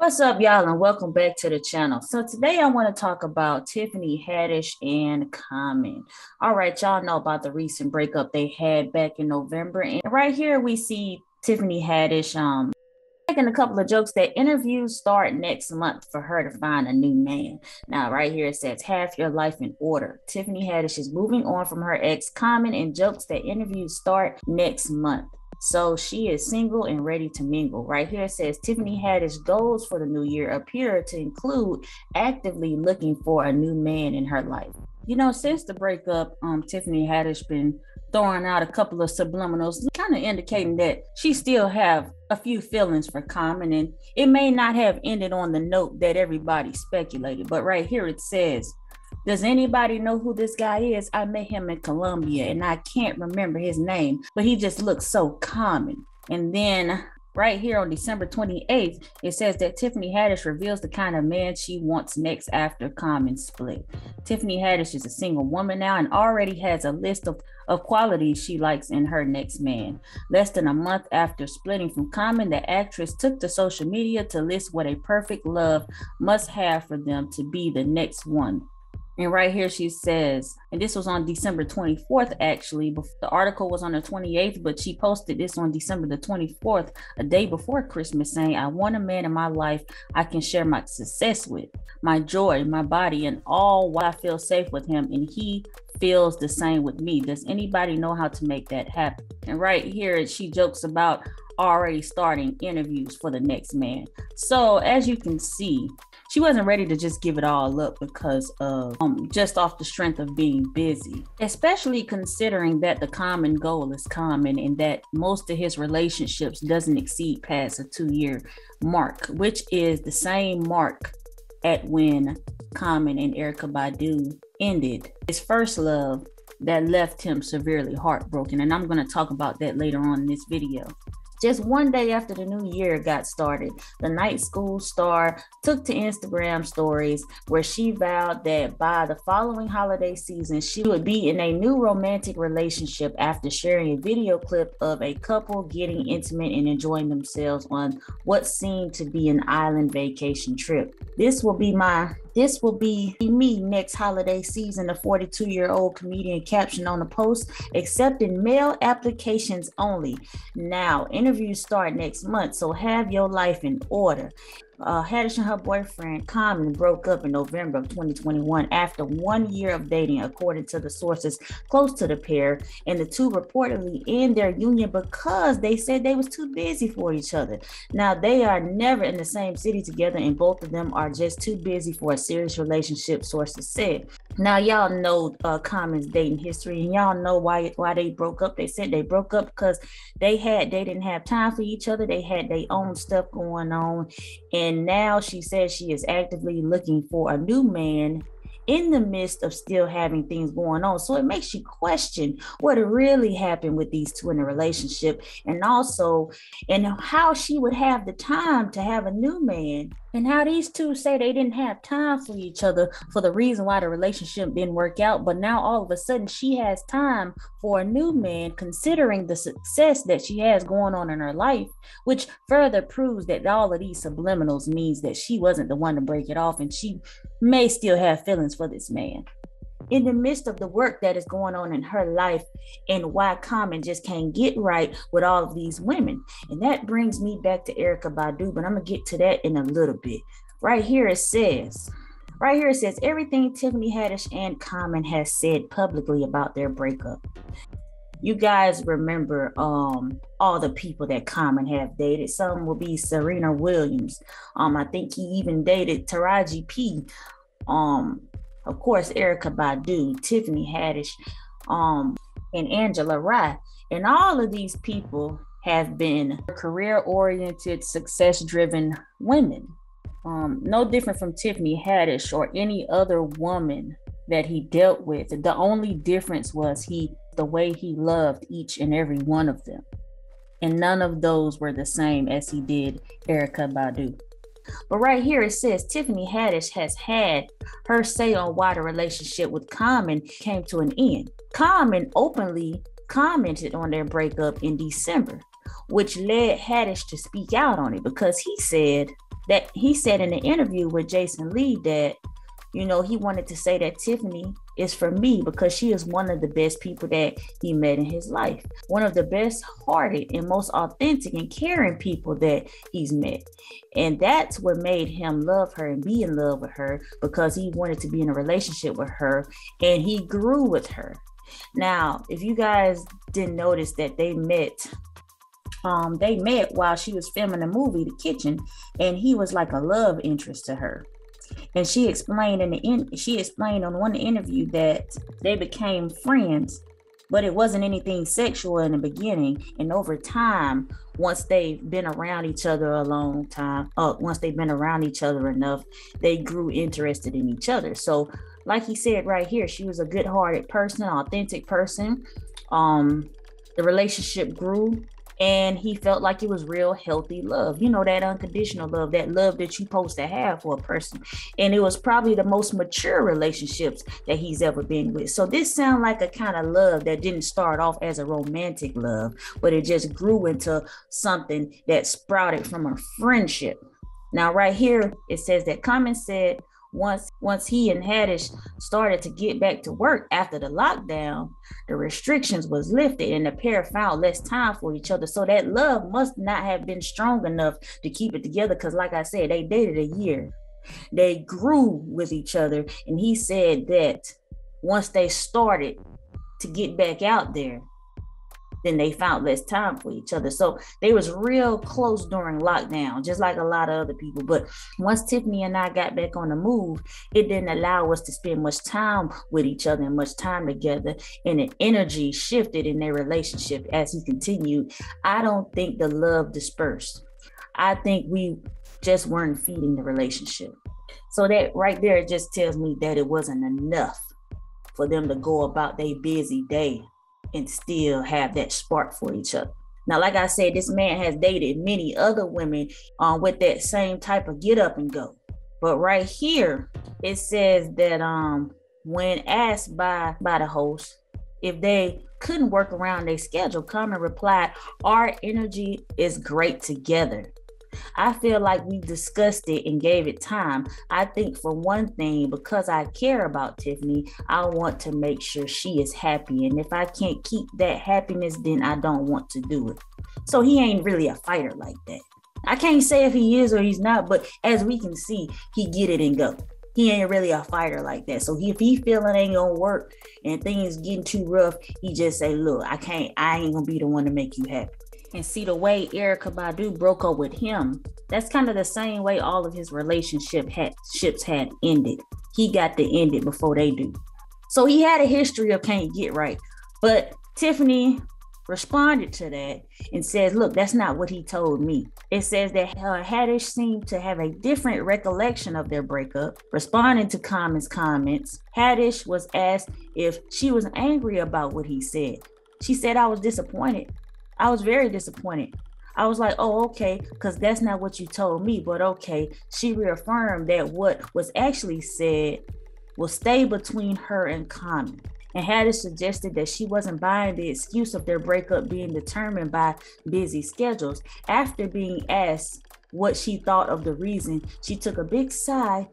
What's up, y'all, and welcome back to the channel. So today I want to talk about Tiffany Haddish and Common. All right, y'all know about the recent breakup they had back in November. And right here we see Tiffany Haddish making a couple of jokes that interviews start next month for her to find a new man. Now, right here it says, have your life in order. Tiffany Haddish is moving on from her ex Common and jokes that interviews start next month. So she is single and ready to mingle. Right here it says Tiffany Haddish goals for the new year appear to include actively looking for a new man in her life. You know, since the breakup, Tiffany Haddish been throwing out a couple of subliminals, kind of indicating that she still have a few feelings for Common, and it may not have ended on the note that everybody speculated. But right here it says, does anybody know who this guy is? I met him in Colombia and I can't remember his name, but he just looks so common. And then right here on December 28th, it says that Tiffany Haddish reveals the kind of man she wants next after Common split. Tiffany Haddish is a single woman now and already has a list of qualities she likes in her next man. Less than a month after splitting from Common, the actress took to social media to list what a perfect love must have for them to be the next one. And right here she says, and this was on December 24th, actually. The article was on the 28th, but she posted this on December the 24th, a day before Christmas, saying, I want a man in my life I can share my success with, my joy, my body, and all while I feel safe with him, and he feels the same with me. Does anybody know how to make that happen? And right here she jokes about already starting interviews for the next man. So as you can see, she wasn't ready to just give it all up because of just off the strength of being busy, especially considering that the common goal is Common and that most of his relationships doesn't exceed past a 2-year mark, which is the same mark at when Common and Erykah Badu ended his first love that left him severely heartbroken. And I'm going to talk about that later on in this video. Just one day after the new year got started, the night school star took to Instagram stories where she vowed that by the following holiday season, she would be in a new romantic relationship after sharing a video clip of a couple getting intimate and enjoying themselves on what seemed to be an island vacation trip. This will be me next holiday season, the 42-year-old comedian captioned on the post, accepting male applications only. Now, interviews start next month, so have your life in order. Haddish and her boyfriend Common broke up in November of 2021 after 1 year of dating, according to the sources close to the pair, and the two reportedly end their union because they said they was too busy for each other. Now, they are never in the same city together, and both of them are just too busy for a serious relationship, sources said. Now, y'all know Common's dating history, and y'all know why they broke up. They said they broke up because they didn't have time for each other. They had their own stuff going on, and now she says she is actively looking for a new man in the midst of still having things going on. So it makes you question what really happened with these two in a relationship, and how she would have the time to have a new man, and how these two say they didn't have time for each other for the reason why the relationship didn't work out. But now all of a sudden she has time for a new man, considering the success that she has going on in her life, which further proves that all of these subliminals means that she wasn't the one to break it off, and she may still have feelings for this man. In the midst of the work that is going on in her life, and why Common just can't get right with all of these women. And that brings me back to Erykah Badu, but I'm gonna get to that in a little bit. Right here it says everything Tiffany Haddish and Common has said publicly about their breakup. You guys remember all the people that Common have dated. Some will be Serena Williams. I think he even dated Taraji P. Of course, Erykah Badu, Tiffany Haddish, and Angela Rye. And all of these people have been career-oriented, success-driven women. No different from Tiffany Haddish or any other woman that he dealt with. The only difference was the way he loved each and every one of them. And none of those were the same as he did Erykah Badu. But right here it says Tiffany Haddish has had her say on why the relationship with Common came to an end. Common openly commented on their breakup in December, which led Haddish to speak out on it, because he said, that he said in the interview with Jason Lee that, you know, he wanted to say that Tiffany is for me because she is one of the best people that he met in his life. One of the best hearted and most authentic and caring people that he's met. And that's what made him love her and be in love with her, because he wanted to be in a relationship with her and he grew with her. Now, if you guys didn't notice that they met while she was filming the movie, The Kitchen, and he was like a love interest to her. And she explained on one interview that they became friends, but it wasn't anything sexual in the beginning. And over time, once they've been around each other a long time, once they've been around each other enough, they grew interested in each other. So like he said right here, she was a good-hearted person, authentic person. The relationship grew. And he felt like it was real healthy love. You know, that unconditional love, that love that you're supposed to have for a person. And it was probably the most mature relationships that he's ever been with. So this sounds like a kind of love that didn't start off as a romantic love, but it just grew into something that sprouted from a friendship. Now, right here, it says that Common said once he and Haddish started to get back to work after the lockdown, the restrictions was lifted and the pair found less time for each other. So that love must not have been strong enough to keep it together, because like I said, they dated a year. They grew with each other. And he said that once they started to get back out there, then they found less time for each other. So they was real close during lockdown, just like a lot of other people. But once Tiffany and I got back on the move, it didn't allow us to spend much time with each other and much time together. And the energy shifted in their relationship as he continued. I don't think the love dispersed. I think we just weren't feeding the relationship. So that right there just tells me that it wasn't enough for them to go about their busy day and still have that spark for each other. Now, like I said, this man has dated many other women with that same type of get up and go. But right here, it says that when asked by the host if they couldn't work around their schedule, Common replied, "Our energy is great together. I feel like we discussed it and gave it time. I think for one thing, because I care about Tiffany, I want to make sure she is happy. And if I can't keep that happiness, then I don't want to do it." So he ain't really a fighter like that. I can't say if he is or he's not, but as we can see, he get it and go. He ain't really a fighter like that. So if he feeling ain't gonna work and things getting too rough, he just say, "Look, I ain't gonna be the one to make you happy." And see, the way Erykah Badu broke up with him, that's kind of the same way all of his relationships had ended. He got to end it before they do. So he had a history of can't get right. But Tiffany responded to that and says, "Look, that's not what he told me." It says that Haddish seemed to have a different recollection of their breakup. Responding to Common's comments, Haddish was asked if she was angry about what he said. She said, "I was disappointed. I was very disappointed. I was like, oh, okay, because that's not what you told me, but okay." She reaffirmed that what was actually said will stay between her and Common. And Haddish suggested that she wasn't buying the excuse of their breakup being determined by busy schedules. After being asked what she thought of the reason, she took a big sigh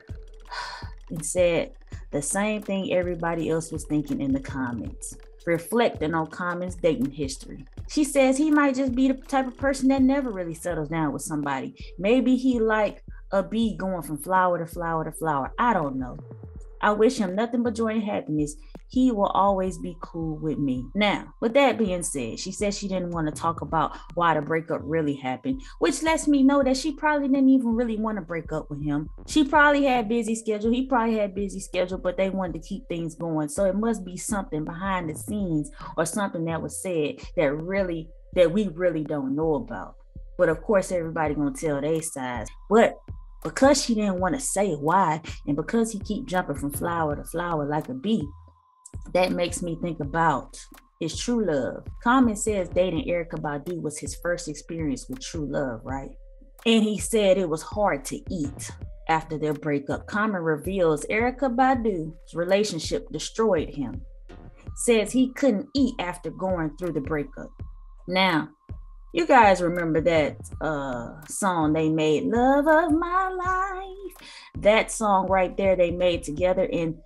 and said the same thing everybody else was thinking in the comments, reflecting on Common's dating history. She says he might just be the type of person that never really settles down with somebody. Maybe he like a bee going from flower to flower to flower. I don't know. I wish him nothing but joy and happiness. He will always be cool with me. Now, with that being said, she said she didn't want to talk about why the breakup really happened, which lets me know that she probably didn't even really want to break up with him. She probably had busy schedule. He probably had busy schedule, but they wanted to keep things going. So it must be something behind the scenes or something that was said that we really don't know about. But of course, everybody gonna tell their sides. But because she didn't want to say why, and because he keep jumping from flower to flower like a bee, that makes me think about his true love. Common says dating Erykah Badu was his first experience with true love, right? And he said it was hard to eat after their breakup. Common reveals Erykah Badu's relationship destroyed him. Says he couldn't eat after going through the breakup. Now, You guys remember that song they made, Love of My Life? That song right there they made together, and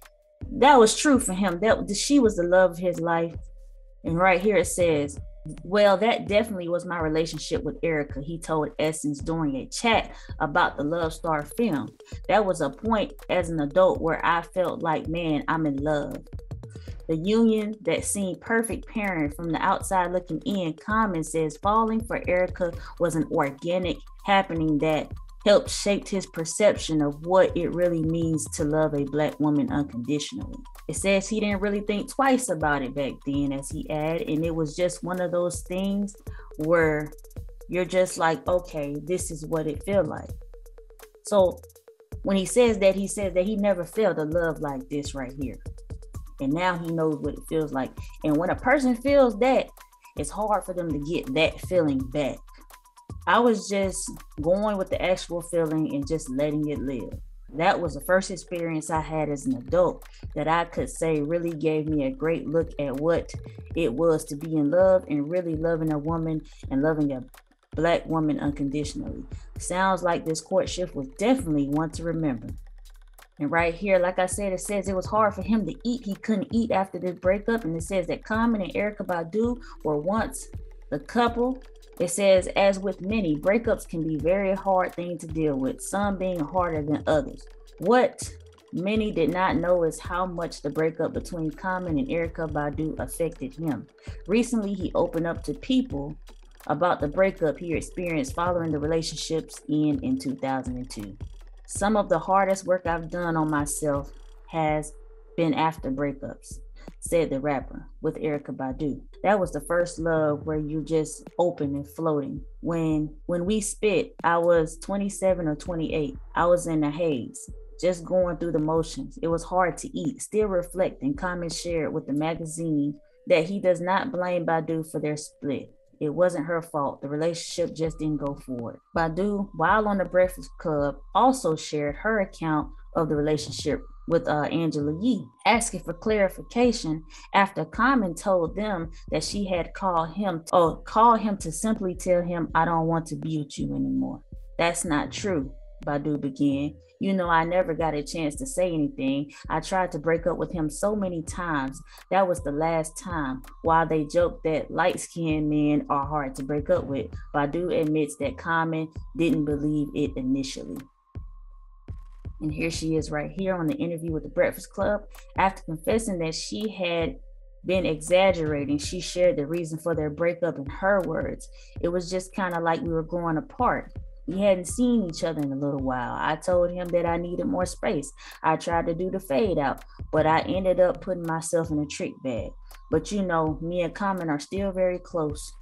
that was true for him. That she was the love of his life. And right here it says, well, that definitely was my relationship with Erykah, he told Essence during a chat about the Love Star film. That was a point as an adult where I felt like, man, I'm in love. The union that seemed perfect pairing from the outside looking in. Common says falling for Erykah was an organic happening that helped shape his perception of what it really means to love a Black woman unconditionally. It says he didn't really think twice about it back then, as he added, and it was just one of those things where you're just like, okay, this is what it feels like. So when he says that he never felt a love like this right here. And now he knows what it feels like. And when a person feels that, it's hard for them to get that feeling back. I was just going with the actual feeling and just letting it live. That was the first experience I had as an adult that I could say really gave me a great look at what it was to be in love and really loving a woman and loving a Black woman unconditionally. Sounds like this courtship was definitely one to remember. And right here, like I said, it says it was hard for him to eat. He couldn't eat after this breakup. And it says that Common and Erykah Badu were once the couple. It says, as with many, breakups can be a very hard thing to deal with, some being harder than others. What many did not know is how much the breakup between Common and Erykah Badu affected him. Recently, he opened up to people about the breakup he experienced following the relationship's end in 2002. Some of the hardest work I've done on myself has been after breakups, said the rapper with Erykah Badu. That was the first love where you just open and floating. When we spit, I was 27 or 28. I was in a haze, just going through the motions. It was hard to eat. Still reflecting, Common shared with the magazine that he does not blame Badu for their split. It wasn't her fault. The relationship just didn't go forward. Badu, while on the Breakfast Club, also shared her account of the relationship with Angela Yee, asking for clarification after Common told them that she had called him to simply tell him, I don't want to be with you anymore. That's not true, Badu began. You know, I never got a chance to say anything. I tried to break up with him so many times. That was the last time. While they joke that light-skinned men are hard to break up with, Badu admits that Common didn't believe it initially. And here she is right here on the interview with the Breakfast Club. After confessing that she had been exaggerating, she shared the reason for their breakup in her words. It was just kind of like we were growing apart. We hadn't seen each other in a little while. I told him that I needed more space. I tried to do the fade out, but I ended up putting myself in a trick bag. But you know, me and Common are still very close.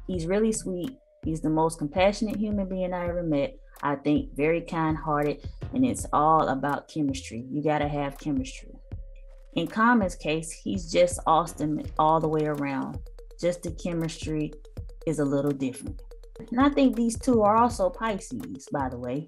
He's really sweet. He's the most compassionate human being I ever met. I think very kind-hearted, and it's all about chemistry. You gotta have chemistry. In Common's case, he's just Austin all the way around. Just the chemistry is a little different. And I think these two are also Pisces, by the way.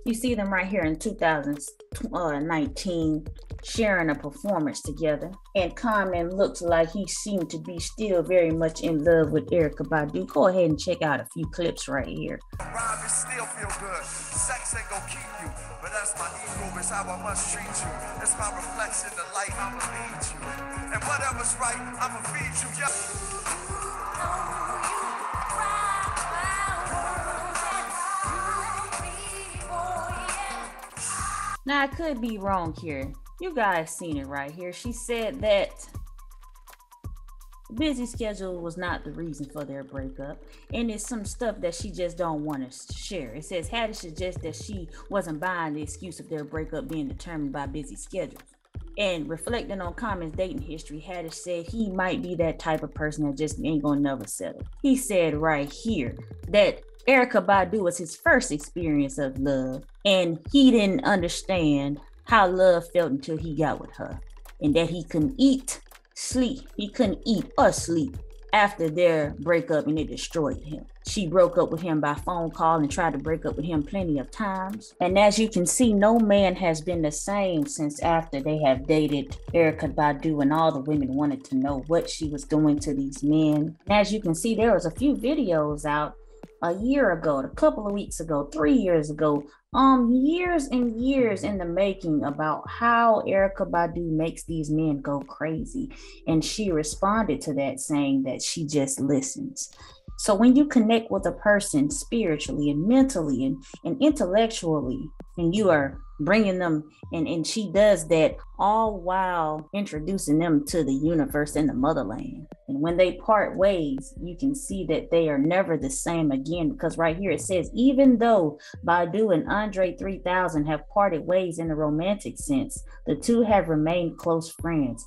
You see them right here in 2019 sharing a performance together. And Common looks like he seemed to be still very much in love with Erykah Badu. Go ahead and check out a few clips right here. Rhyme still feel good. Sex ain't gonna keep you, but that's my ego, it's how I must treat you. It's my reflection, the light, I'ma lead you. And whatever's right, I'ma feed you. Yeah. Now, I could be wrong here. You guys seen it right here. She said that busy schedule was not the reason for their breakup, and it's some stuff that she just don't want to share. It says Haddish suggests that she wasn't buying the excuse of their breakup being determined by busy schedules. And reflecting on Common's dating history, Haddish said he might be that type of person that just ain't gonna never settle. He said right here that Erykah Badu was his first experience of love, and he didn't understand how love felt until he got with her, and that he couldn't eat, sleep. He couldn't eat or sleep after their breakup, and it destroyed him. She broke up with him by phone call and tried to break up with him plenty of times. And as you can see, no man has been the same since after they have dated Erykah Badu, and all the women wanted to know what she was doing to these men. And as you can see, there was a few videos out a year ago, a couple of weeks ago, 3 years ago, years and years in the making about how Erykah Badu makes these men go crazy. And she responded to that saying that she just listens. So when you connect with a person spiritually and mentally and intellectually, and you are bringing them, and she does that all while introducing them to the universe and the motherland. And when they part ways, you can see that they are never the same again, because right here it says, even though Badu and Andre 3000 have parted ways in a romantic sense, the two have remained close friends.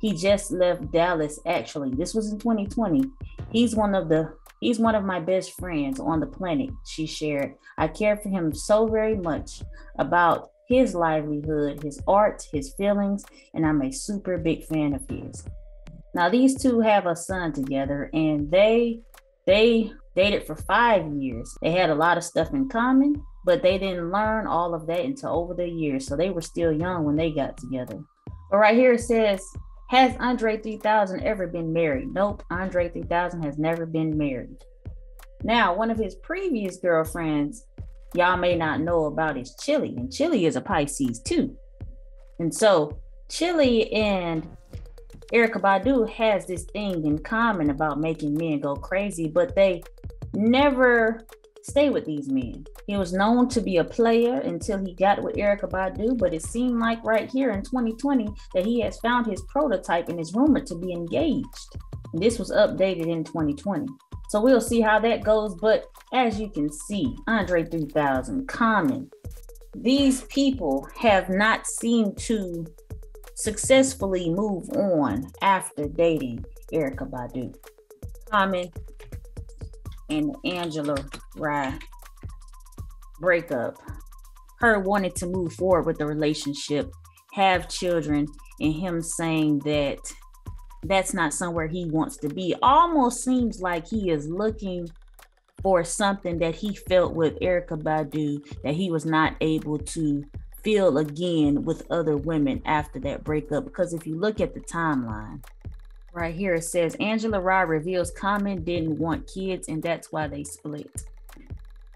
He just left Dallas, actually. This was in 2020. He's one of my best friends on the planet, she shared. I care for him so very much, about his livelihood, his art, his feelings, and I'm a super big fan of his. Now, these two have a son together, and they dated for 5 years. They had a lot of stuff in common, but they didn't learn all of that until over the years, so they were still young when they got together. But right here it says, has Andre 3000 ever been married? Nope, Andre 3000 has never been married. Now, one of his previous girlfriends, y'all may not know about, is Chili, and Chili is a Pisces too. And so Chili and Erykah Badu has this thing in common about making men go crazy, but they never stay with these men. He was known to be a player until he got with Erykah Badu, but it seemed like right here in 2020 that he has found his prototype and is rumored to be engaged. And this was updated in 2020. So we'll see how that goes. But as you can see, Andre 3000, Common, these people have not seemed to successfully move on after dating Erykah Badu. Common and Angela Rye breakup, her wanting to move forward with the relationship, have children, and him saying that that's not somewhere he wants to be. Almost seems like he is looking for something that he felt with Erykah Badu that he was not able to feel again with other women after that breakup. Because if you look at the timeline, right here it says Angela Rye reveals Common didn't want kids and that's why they split.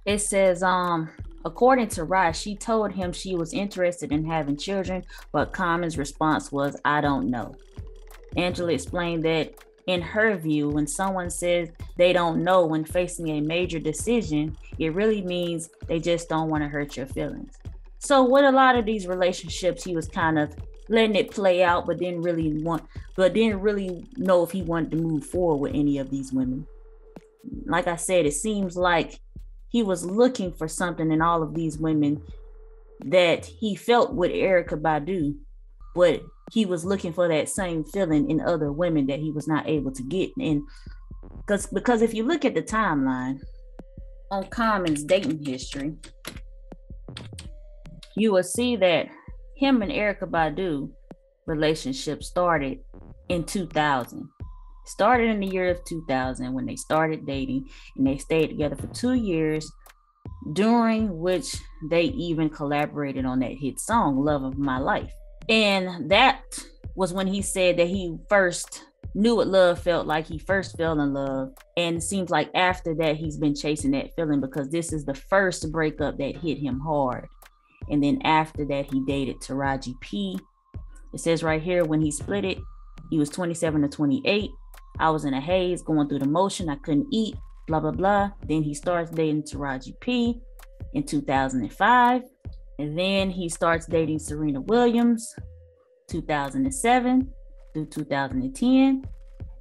It says, according to Rye, she told him she was interested in having children, but Common's response was, I don't know. Angela explained that in her view, when someone says they don't know when facing a major decision, it really means they just don't want to hurt your feelings. So with a lot of these relationships, he was kind of letting it play out, but didn't really know if he wanted to move forward with any of these women. Like I said, it seems like he was looking for something in all of these women that he felt with Erykah Badu, but he was looking for that same feeling in other women that he was not able to get. And because if you look at the timeline on Common's dating history, you will see that him and Erykah Badu relationship started in 2000. Started in the year of 2000 when they started dating, and they stayed together for 2 years, during which they even collaborated on that hit song, Love of My Life. And that was when he said that he first knew what love felt like. He first fell in love. And it seems like after that, he's been chasing that feeling, because this is the first breakup that hit him hard. And then after that, he dated Taraji P. It says right here, when he split it, he was 27 to 28. I was in a haze, going through the motion. I couldn't eat, blah, blah, blah. Then he starts dating Taraji P in 2005. And then he starts dating Serena Williams, 2007 through 2010.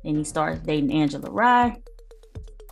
Then he starts dating Angela Rye,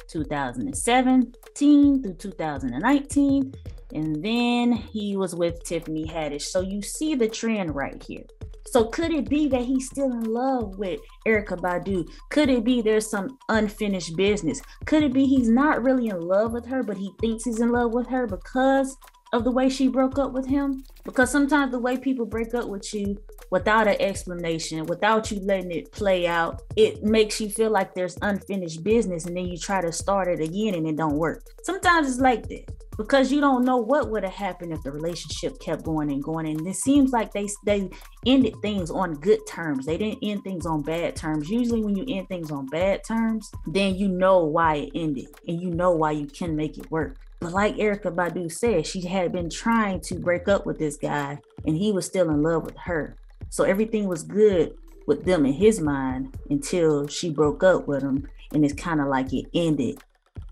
2017 through 2019. And then he was with Tiffany Haddish. So you see the trend right here. So could it be that he's still in love with Erykah Badu? Could it be there's some unfinished business? Could it be he's not really in love with her, but he thinks he's in love with her because of the way she broke up with him? Because sometimes the way people break up with you without an explanation, without you letting it play out. It makes you feel like there's unfinished business, and then you try to start it again and it don't work. Sometimes it's like that because you don't know what would have happened if the relationship kept going and going. And it seems like they ended things on good terms. They didn't end things on bad terms. Usually when you end things on bad terms, then you know why it ended and you know why you can make it work. But like Erykah Badu said, she had been trying to break up with this guy and he was still in love with her. So everything was good with them in his mind until she broke up with him, and it's kind of like it ended.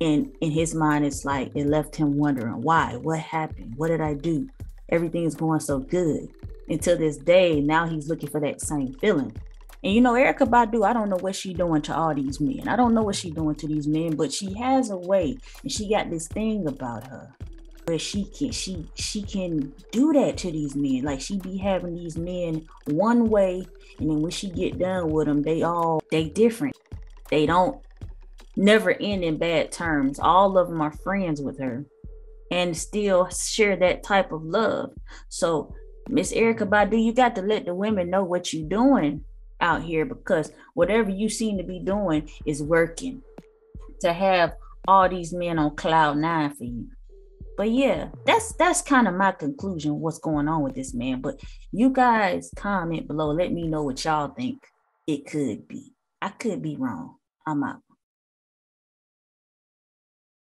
And in his mind, it's like it left him wondering why, what happened, what did I do? Everything's going so good. Until this day, now he's looking for that same feeling. And you know, Erykah Badu, I don't know what she's doing to all these men. I don't know what she's doing to these men, but she has a way, and she got this thing about her where she can do that to these men. Like she be having these men one way, and then when she get done with them, they different. They don't never end in bad terms. All of them are friends with her and still share that type of love. So Miss Erykah Badu, you got to let the women know what you're doing out here, because whatever you seem to be doing is working to have all these men on cloud nine for you. But yeah, that's kind of my conclusion, what's going on with this man. But you guys comment below, let me know what y'all think it could be. I could be wrong. I'm out.